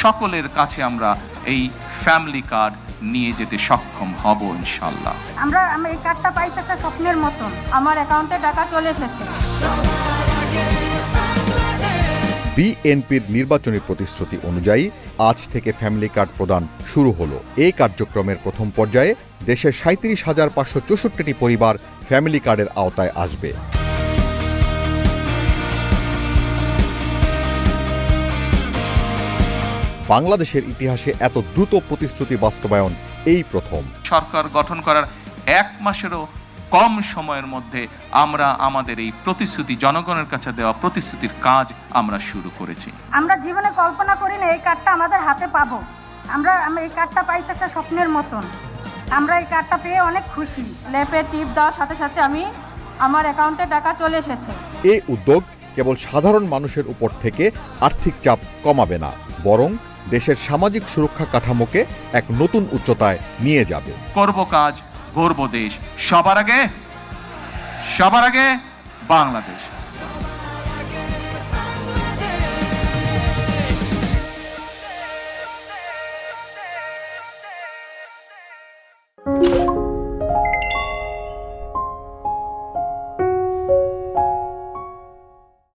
সকলের কাছে আমরা এই ফ্যামিলি কার্ড নিয়ে যেতে সক্ষম হব ইনশাল্লাহ। আমি এই কার্ডটা পাইছি একটা স্বপ্নের মতন, আমার অ্যাকাউন্টে টাকা চলে এসেছে। বিএনপির নির্বাচনী প্রতিশ্রুতি অনুযায়ী আজ থেকে ফ্যামিলি কার্ড প্রদান শুরু হলো। এই কার্যক্রমের প্রথম পর্যায়ে দেশের ৩৭,৫৬৪টি পরিবার ফ্যামিলি কার্ডের আওতায় আসবে। বাংলাদেশের ইতিহাসে এত দ্রুত প্রতিশ্রুতি বাস্তবায়ন এই প্রথম। সরকার গঠন করার ১ মাসেরও কম সময়ের মধ্যে আমরা আমাদের এই প্রতিশ্রুতি, জনগণের কাছে দেওয়া প্রতিশ্রুতির কাজ আমরা শুরু করেছি। আমরা জীবনে কল্পনা করি না এই কার্ডটা আমাদের হাতে পাবো। আমি এই কার্ডটা পাইছি একটা স্বপ্নের মতন। আমরা এই কার্ডটা পেয়ে অনেক খুশি। ল্যাপে টিপ দেওয়ার সাথে সাথে আমার অ্যাকাউন্টে টাকা চলে এসেছে। এই উদ্যোগ কেবল সাধারণ মানুষের উপর থেকে আর্থিক চাপ কমাবে না, বরং দেশের সামাজিক সুরক্ষা কাঠামোকে এক নতুন উচ্চতায় নিয়ে যাবে। করব কাজ, গর্ব দেশ, সবার আগে বাংলাদেশ।